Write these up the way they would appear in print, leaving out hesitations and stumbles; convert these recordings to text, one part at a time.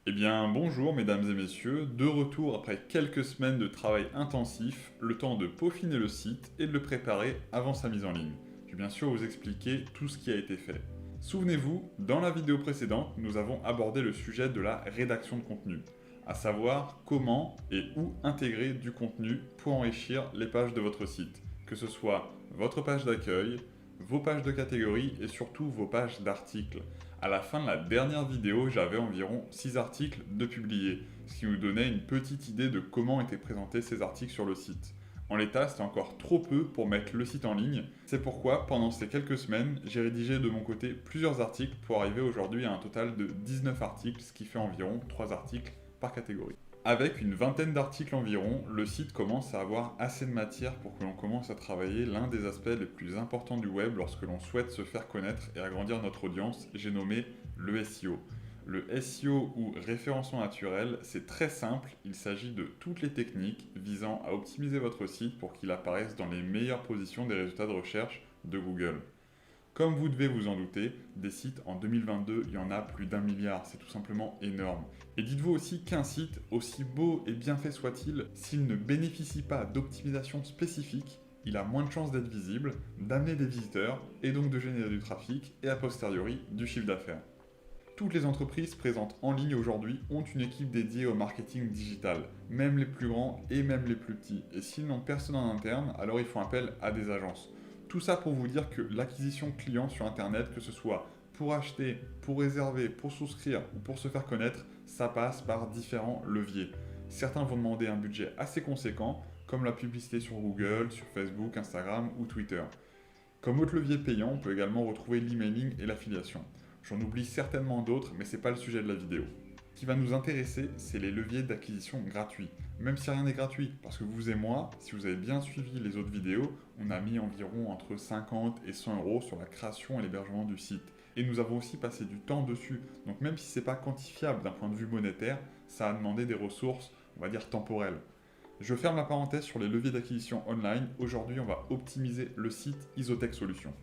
Eh bien, bonjour mesdames et messieurs, de retour après quelques semaines de travail intensif, le temps de peaufiner le site et de le préparer avant sa mise en ligne. Je vais bien sûr vous expliquer tout ce qui a été fait. Souvenez-vous, dans la vidéo précédente, nous avons abordé le sujet de la rédaction de contenu, à savoir comment et où intégrer du contenu pour enrichir les pages de votre site, que ce soit votre page d'accueil, vos pages de catégorie et surtout vos pages d'articles. À la fin de la dernière vidéo, j'avais environ 6 articles de publiés, ce qui nous donnait une petite idée de comment étaient présentés ces articles sur le site. En l'état, c'était encore trop peu pour mettre le site en ligne. C'est pourquoi, pendant ces quelques semaines, j'ai rédigé de mon côté plusieurs articles pour arriver aujourd'hui à un total de 19 articles, ce qui fait environ 3 articles par catégorie. Avec une vingtaine d'articles environ, le site commence à avoir assez de matière pour que l'on commence à travailler l'un des aspects les plus importants du web lorsque l'on souhaite se faire connaître et agrandir notre audience, j'ai nommé le SEO. Le SEO ou référencement naturel, c'est très simple, il s'agit de toutes les techniques visant à optimiser votre site pour qu'il apparaisse dans les meilleures positions des résultats de recherche de Google. Comme vous devez vous en douter, des sites en 2022, il y en a plus d'1 milliard, c'est tout simplement énorme. Et dites-vous aussi qu'un site, aussi beau et bien fait soit-il, s'il ne bénéficie pas d'optimisation spécifique, il a moins de chances d'être visible, d'amener des visiteurs, et donc de générer du trafic, et a posteriori du chiffre d'affaires. Toutes les entreprises présentes en ligne aujourd'hui ont une équipe dédiée au marketing digital, même les plus grands et même les plus petits. Et s'ils n'ont personne en interne, alors ils font appel à des agences. Tout ça pour vous dire que l'acquisition client sur Internet, que ce soit pour acheter, pour réserver, pour souscrire ou pour se faire connaître, ça passe par différents leviers. Certains vont demander un budget assez conséquent, comme la publicité sur Google, sur Facebook, Instagram ou Twitter. Comme autre levier payant, on peut également retrouver l'emailing et l'affiliation. J'en oublie certainement d'autres, mais ce n'est pas le sujet de la vidéo. Ce qui va nous intéresser, c'est les leviers d'acquisition gratuits. Même si rien n'est gratuit, parce que vous et moi, si vous avez bien suivi les autres vidéos, on a mis environ entre 50 et 100 euros sur la création et l'hébergement du site. Et nous avons aussi passé du temps dessus. Donc même si ce n'est pas quantifiable d'un point de vue monétaire, ça a demandé des ressources, on va dire temporelles. Je ferme la parenthèse sur les leviers d'acquisition online. Aujourd'hui, on va optimiser le site Isotech Solutions.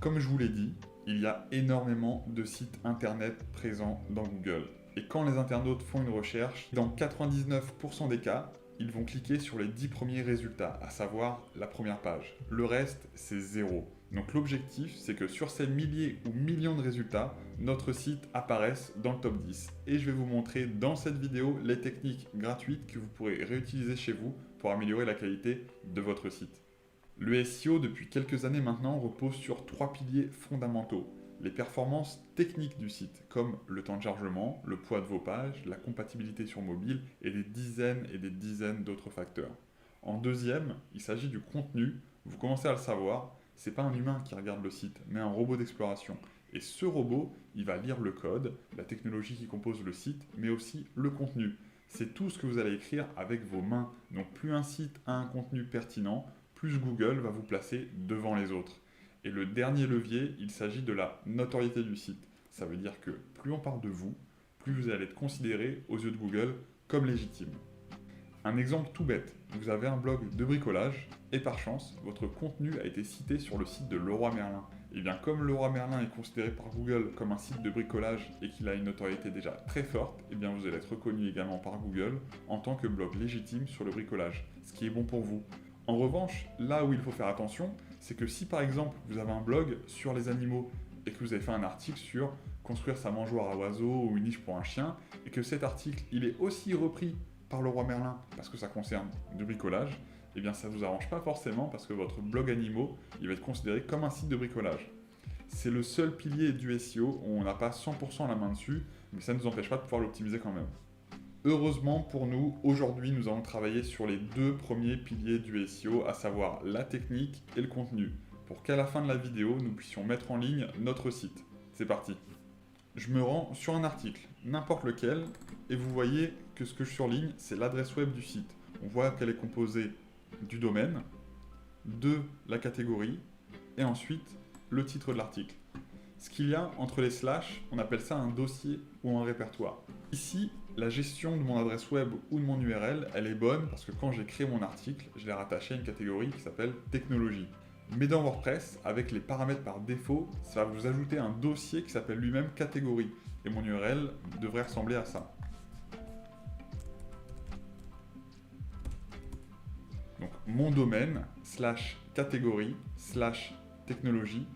Comme je vous l'ai dit, il y a énormément de sites internet présents dans Google. Et quand les internautes font une recherche, dans 99% des cas, ils vont cliquer sur les 10 premiers résultats, à savoir la première page. Le reste, c'est zéro. Donc l'objectif, c'est que sur ces milliers ou millions de résultats, notre site apparaisse dans le top 10. Et je vais vous montrer dans cette vidéo les techniques gratuites que vous pourrez réutiliser chez vous pour améliorer la qualité de votre site. Le SEO, depuis quelques années maintenant, repose sur 3 piliers fondamentaux. Les performances techniques du site, comme le temps de chargement, le poids de vos pages, la compatibilité sur mobile et des dizaines d'autres facteurs. En deuxième, il s'agit du contenu. Vous commencez à le savoir, c'est pas un humain qui regarde le site, mais un robot d'exploration. Et ce robot, il va lire le code, la technologie qui compose le site, mais aussi le contenu. C'est tout ce que vous allez écrire avec vos mains. Donc plus un site a un contenu pertinent, plus Google va vous placer devant les autres. Et le dernier levier, il s'agit de la notoriété du site. Ça veut dire que plus on parle de vous, plus vous allez être considéré aux yeux de Google comme légitime. Un exemple tout bête, vous avez un blog de bricolage et par chance, votre contenu a été cité sur le site de Leroy Merlin. Et bien comme Leroy Merlin est considéré par Google comme un site de bricolage et qu'il a une notoriété déjà très forte, et bien vous allez être reconnu également par Google en tant que blog légitime sur le bricolage, ce qui est bon pour vous. En revanche, là où il faut faire attention, c'est que si par exemple vous avez un blog sur les animaux et que vous avez fait un article sur construire sa mangeoire à oiseaux ou une niche pour un chien, et que cet article il est aussi repris par Leroy Merlin parce que ça concerne du bricolage, eh bien ça ne vous arrange pas forcément parce que votre blog animaux il va être considéré comme un site de bricolage. C'est le seul pilier du SEO où on n'a pas 100% la main dessus, mais ça ne nous empêche pas de pouvoir l'optimiser quand même. Heureusement pour nous, aujourd'hui nous allons travailler sur les deux premiers piliers du SEO, à savoir la technique et le contenu, pour qu'à la fin de la vidéo, nous puissions mettre en ligne notre site. C'est parti. Je me rends sur un article, n'importe lequel, et vous voyez que ce que je surligne, c'est l'adresse web du site. On voit qu'elle est composée du domaine, de la catégorie, et ensuite le titre de l'article. Ce qu'il y a entre les slash, on appelle ça un dossier ou un répertoire. Ici, la gestion de mon adresse web ou de mon URL, elle est bonne parce que quand j'ai créé mon article, je l'ai rattaché à une catégorie qui s'appelle technologie. Mais dans WordPress, avec les paramètres par défaut, ça va vous ajouter un dossier qui s'appelle lui-même catégorie. Et mon URL devrait ressembler à ça. Donc mon domaine, /catégorie, /technologie,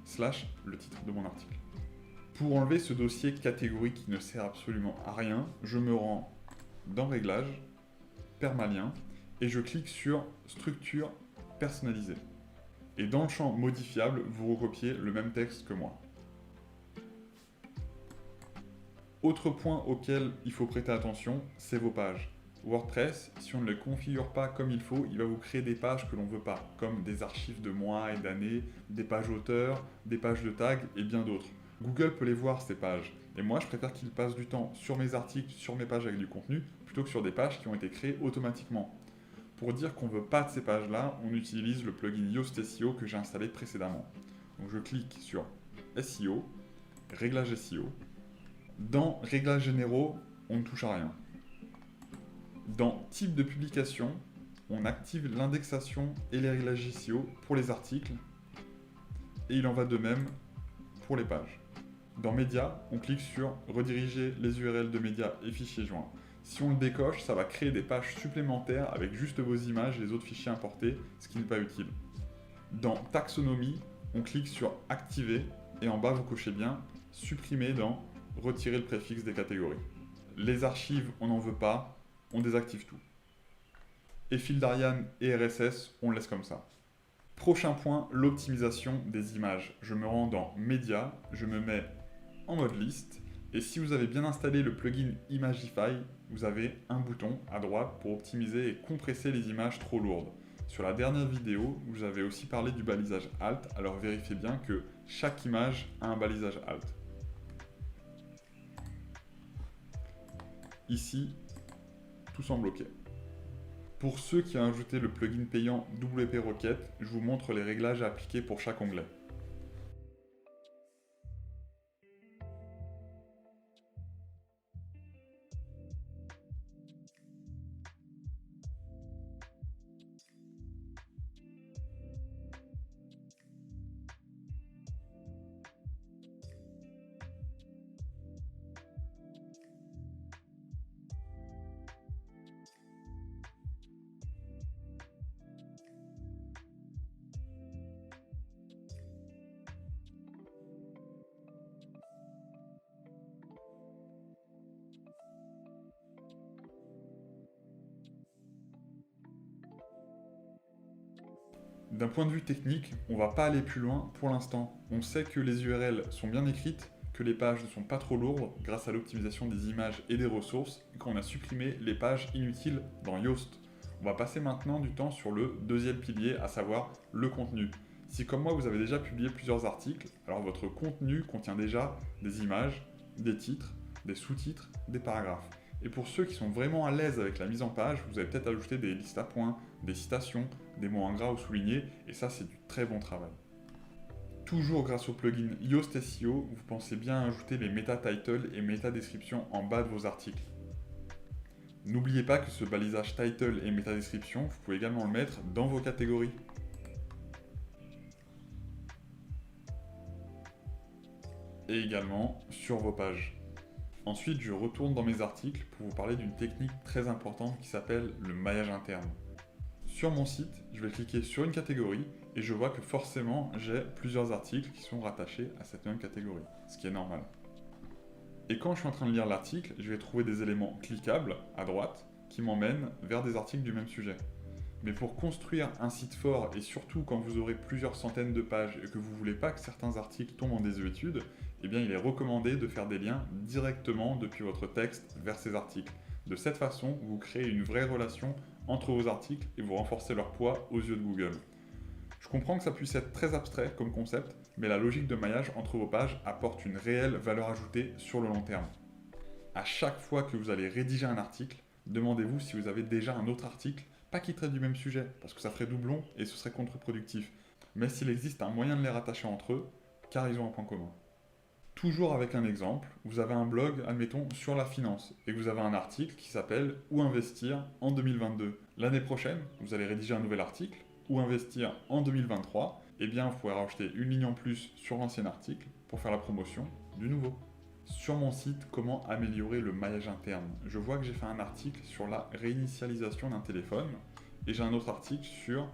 le titre de mon article. Pour enlever ce dossier catégorie qui ne sert absolument à rien, je me rends dans Réglages, Permalien, et je clique sur Structure personnalisée. Et dans le champ modifiable, vous recopiez le même texte que moi. Autre point auquel il faut prêter attention, c'est vos pages. WordPress, si on ne les configure pas comme il faut, il va vous créer des pages que l'on ne veut pas, comme des archives de mois et d'années, des pages auteurs, des pages de tags et bien d'autres. Google peut les voir ces pages, et moi je préfère qu'il passe du temps sur mes articles, sur mes pages avec du contenu, plutôt que sur des pages qui ont été créées automatiquement. Pour dire qu'on ne veut pas de ces pages-là, on utilise le plugin Yoast SEO que j'ai installé précédemment. Donc je clique sur SEO, Réglages SEO. Dans Réglages généraux, on ne touche à rien. Dans Type de publication, on active l'indexation et les réglages SEO pour les articles, et il en va de même pour les pages. Dans Médias, on clique sur Rediriger les URL de médias et fichiers joints. Si on le décoche, ça va créer des pages supplémentaires avec juste vos images et les autres fichiers importés, ce qui n'est pas utile. Dans Taxonomie, on clique sur Activer, et en bas vous cochez bien Supprimer dans Retirer le préfixe des catégories. Les archives, on n'en veut pas, on désactive tout. Et fil d'Ariane et RSS, on laisse comme ça. Prochain point, l'optimisation des images. Je me rends dans Médias, je me mets en mode liste, et si vous avez bien installé le plugin Imagify, vous avez un bouton à droite pour optimiser et compresser les images trop lourdes. Sur la dernière vidéo, vous avez aussi parlé du balisage Alt, alors vérifiez bien que chaque image a un balisage Alt. Ici, tout semble OK. Pour ceux qui ont ajouté le plugin payant WP Rocket, je vous montre les réglages à appliquer pour chaque onglet. D'un point de vue technique, on ne va pas aller plus loin pour l'instant. On sait que les URL sont bien écrites, que les pages ne sont pas trop lourdes grâce à l'optimisation des images et des ressources, et qu'on a supprimé les pages inutiles dans Yoast. On va passer maintenant du temps sur le deuxième pilier, à savoir le contenu. Si comme moi vous avez déjà publié plusieurs articles, alors votre contenu contient déjà des images, des titres, des sous-titres, des paragraphes. Et pour ceux qui sont vraiment à l'aise avec la mise en page, vous avez peut-être ajouté des listes à points, des citations, des mots en gras ou soulignés, et ça c'est du très bon travail. Toujours grâce au plugin Yoast SEO, vous pensez bien ajouter les meta titles et meta descriptions en bas de vos articles. N'oubliez pas que ce balisage title et meta description, vous pouvez également le mettre dans vos catégories. Et également sur vos pages. Ensuite, je retourne dans mes articles pour vous parler d'une technique très importante qui s'appelle le maillage interne. Sur mon site, je vais cliquer sur une catégorie et je vois que forcément j'ai plusieurs articles qui sont rattachés à cette même catégorie, ce qui est normal. Et quand je suis en train de lire l'article, je vais trouver des éléments cliquables à droite qui m'emmènent vers des articles du même sujet. Mais pour construire un site fort et surtout quand vous aurez plusieurs centaines de pages et que vous ne voulez pas que certains articles tombent en désuétude, eh bien il est recommandé de faire des liens directement depuis votre texte vers ces articles. De cette façon, vous créez une vraie relation entre vos articles et vous renforcez leur poids aux yeux de Google. Je comprends que ça puisse être très abstrait comme concept, mais la logique de maillage entre vos pages apporte une réelle valeur ajoutée sur le long terme. À chaque fois que vous allez rédiger un article, demandez-vous si vous avez déjà un autre article, pas qui traite du même sujet, parce que ça ferait doublon et ce serait contre-productif, mais s'il existe un moyen de les rattacher entre eux, car ils ont un point commun. Toujours avec un exemple, vous avez un blog, admettons, sur la finance, et vous avez un article qui s'appelle « Où investir en 2022 ». L'année prochaine, vous allez rédiger un nouvel article, « Où investir en 2023 », et bien vous pourrez rajouter une ligne en plus sur l'ancien article pour faire la promotion du nouveau. Sur mon site, comment améliorer le maillage interne? Je vois que j'ai fait un article sur la réinitialisation d'un téléphone, et j'ai un autre article sur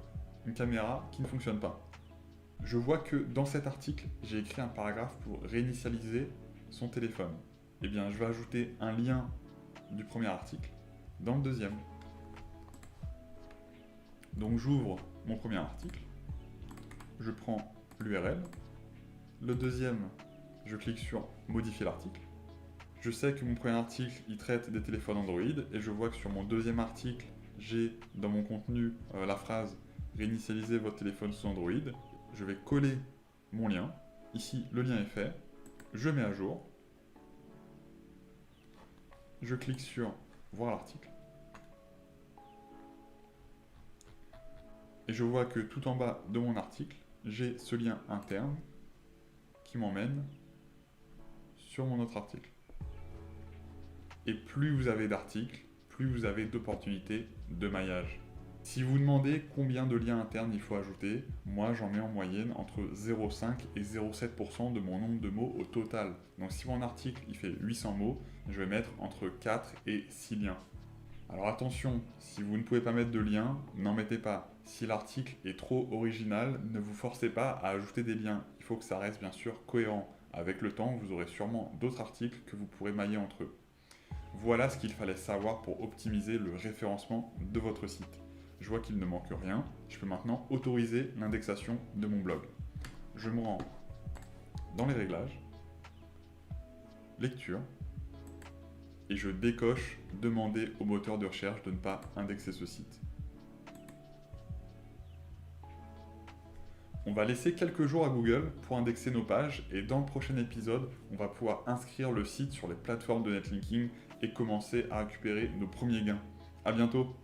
une caméra qui ne fonctionne pas. Je vois que dans cet article, j'ai écrit un paragraphe pour réinitialiser son téléphone. Eh bien, je vais ajouter un lien du premier article dans le deuxième. Donc j'ouvre mon premier article, je prends l'URL, le deuxième, je clique sur modifier l'article. Je sais que mon premier article, il traite des téléphones Android, et je vois que sur mon deuxième article, j'ai dans mon contenu la phrase réinitialiser votre téléphone sous Android. Je vais coller mon lien. Ici, le lien est fait. Je mets à jour. Je clique sur voir l'article. Et je vois que tout en bas de mon article, j'ai ce lien interne qui m'emmène sur mon autre article. Et plus vous avez d'articles, plus vous avez d'opportunités de maillage. Si vous demandez combien de liens internes il faut ajouter, moi j'en mets en moyenne entre 0,5 et 0,7% de mon nombre de mots au total. Donc si mon article il fait 800 mots, je vais mettre entre 4 et 6 liens. Alors attention, si vous ne pouvez pas mettre de liens, n'en mettez pas. Si l'article est trop original, ne vous forcez pas à ajouter des liens. Il faut que ça reste bien sûr cohérent. Avec le temps, vous aurez sûrement d'autres articles que vous pourrez mailler entre eux. Voilà ce qu'il fallait savoir pour optimiser le référencement de votre site. Je vois qu'il ne manque rien. Je peux maintenant autoriser l'indexation de mon blog. Je me rends dans les réglages, lecture, et je décoche demander au moteur de recherche de ne pas indexer ce site. On va laisser quelques jours à Google pour indexer nos pages, et dans le prochain épisode, on va pouvoir inscrire le site sur les plateformes de netlinking et commencer à récupérer nos premiers gains. À bientôt!